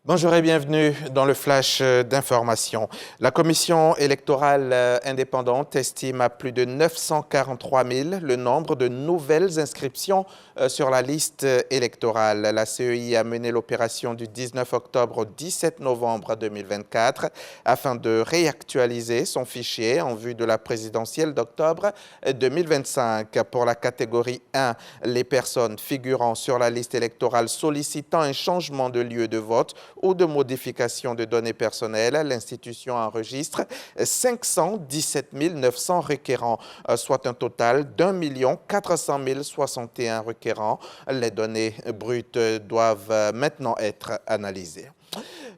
Bonjour et bienvenue dans le flash d'information. La commission électorale indépendante estime à plus de 943 000 le nombre de nouvelles inscriptions sur la liste électorale. La CEI a mené l'opération du 19 octobre au 17 novembre 2024 afin de réactualiser son fichier en vue de la présidentielle d'octobre 2025. Pour la catégorie 1, les personnes figurant sur la liste électorale sollicitant un changement de lieu de vote ou de modification de données personnelles, l'institution enregistre 517 900 requérants, soit un total d'1 400 061 requérants. Les données brutes doivent maintenant être analysées.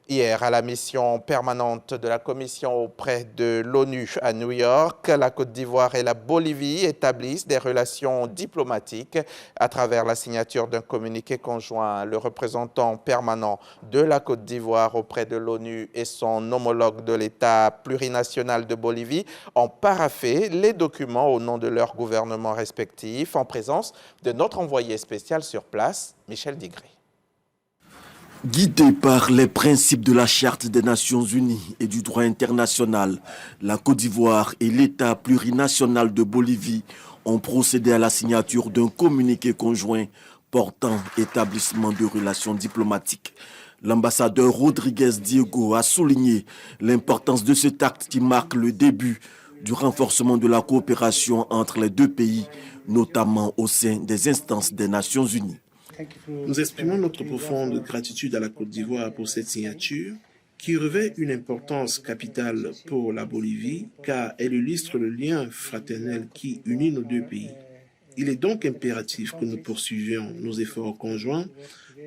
Hier, à la mission permanente de la Commission auprès de l'ONU à New York, la Côte d'Ivoire et la Bolivie établissent des relations diplomatiques à travers la signature d'un communiqué conjoint. Le représentant permanent de la Côte d'Ivoire auprès de l'ONU et son homologue de l'État plurinational de Bolivie ont paraphé les documents au nom de leurs gouvernements respectifs en présence de notre envoyé spécial sur place, Michel Digré. Guidée par les principes de la Charte des Nations Unies et du droit international, la Côte d'Ivoire et l'État plurinational de Bolivie ont procédé à la signature d'un communiqué conjoint portant établissement de relations diplomatiques. L'ambassadeur Rodriguez Diego a souligné l'importance de cet acte qui marque le début du renforcement de la coopération entre les deux pays, notamment au sein des instances des Nations Unies. Nous exprimons notre profonde gratitude à la Côte d'Ivoire pour cette signature qui revêt une importance capitale pour la Bolivie car elle illustre le lien fraternel qui unit nos deux pays. Il est donc impératif que nous poursuivions nos efforts conjoints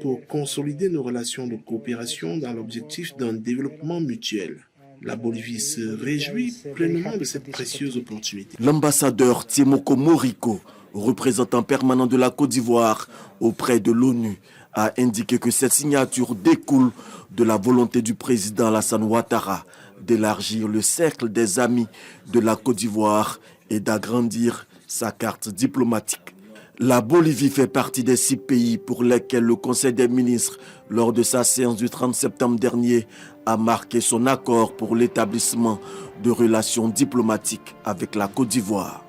pour consolider nos relations de coopération dans l'objectif d'un développement mutuel. La Bolivie se réjouit pleinement de cette précieuse opportunité. L'ambassadeur Timoko Moriko, représentant permanent de la Côte d'Ivoire auprès de l'ONU, a indiqué que cette signature découle de la volonté du président Alassane Ouattara d'élargir le cercle des amis de la Côte d'Ivoire et d'agrandir sa carte diplomatique. La Bolivie fait partie des 6 pays pour lesquels le Conseil des ministres, lors de sa séance du 30 septembre dernier, a marqué son accord pour l'établissement de relations diplomatiques avec la Côte d'Ivoire.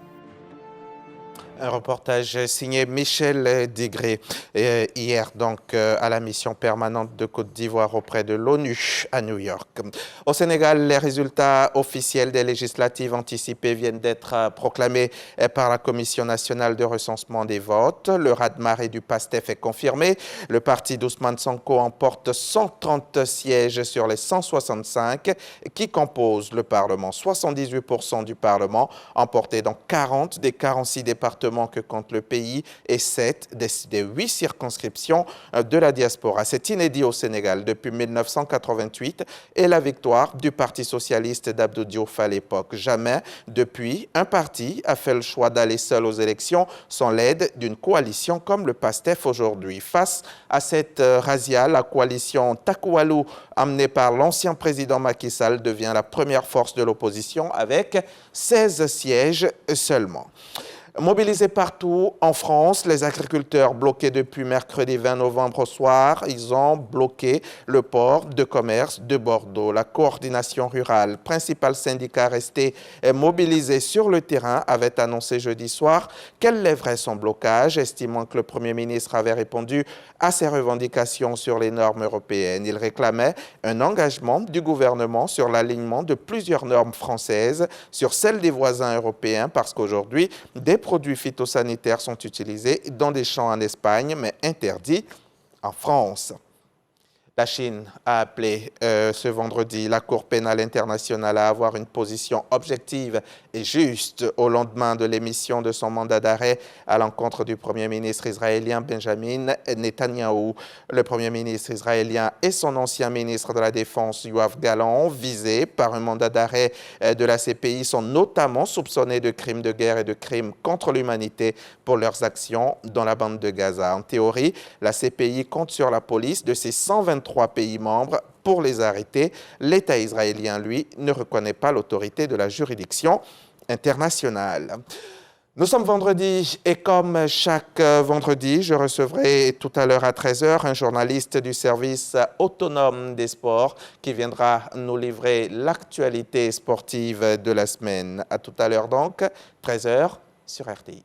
Un reportage signé Michel Digré, hier donc à la mission permanente de Côte d'Ivoire auprès de l'ONU à New York. Au Sénégal, les résultats officiels des législatives anticipées viennent d'être proclamés par la Commission nationale de recensement des votes. Le raz-de-marée du PASTEF est confirmé. Le parti d'Ousmane Sonko emporte 130 sièges sur les 165 qui composent le Parlement. 78% du Parlement emporté dans 40 des 46 départements que compte le pays et 7 des 8 circonscriptions de la diaspora. C'est inédit au Sénégal depuis 1988 et la victoire du Parti socialiste d'Abdou Diouf à l'époque. Jamais depuis, un parti a fait le choix d'aller seul aux élections sans l'aide d'une coalition comme le PASTEF aujourd'hui. Face à cette razzia, la coalition Takoualou, amenée par l'ancien président Macky Sall, devient la première force de l'opposition avec 16 sièges seulement. Mobilisés partout en France, les agriculteurs bloqués depuis mercredi 20 novembre au soir, ils ont bloqué le port de commerce de Bordeaux. La coordination rurale, principal syndicat resté mobilisé sur le terrain, avait annoncé jeudi soir qu'elle lèverait son blocage, estimant que le Premier ministre avait répondu à ses revendications sur les normes européennes. Il réclamait un engagement du gouvernement sur l'alignement de plusieurs normes françaises sur celles des voisins européens parce qu'aujourd'hui, des produits phytosanitaires sont utilisés dans des champs en Espagne, mais interdits en France. La Chine a appelé ce vendredi la Cour pénale internationale à avoir une position objective et juste au lendemain de l'émission de son mandat d'arrêt à l'encontre du Premier ministre israélien Benjamin Netanyahou. Le Premier ministre israélien et son ancien ministre de la Défense Yoav Gallant, visés par un mandat d'arrêt de la CPI, sont notamment soupçonnés de crimes de guerre et de crimes contre l'humanité pour leurs actions dans la bande de Gaza. En théorie, la CPI compte sur la police de ses 123 pays membres pour les arrêter. L'État israélien, lui, ne reconnaît pas l'autorité de la juridiction internationale. Nous sommes vendredi et comme chaque vendredi, je recevrai tout à l'heure à 13h un journaliste du service autonome des sports qui viendra nous livrer l'actualité sportive de la semaine. À tout à l'heure donc, 13h sur RTI.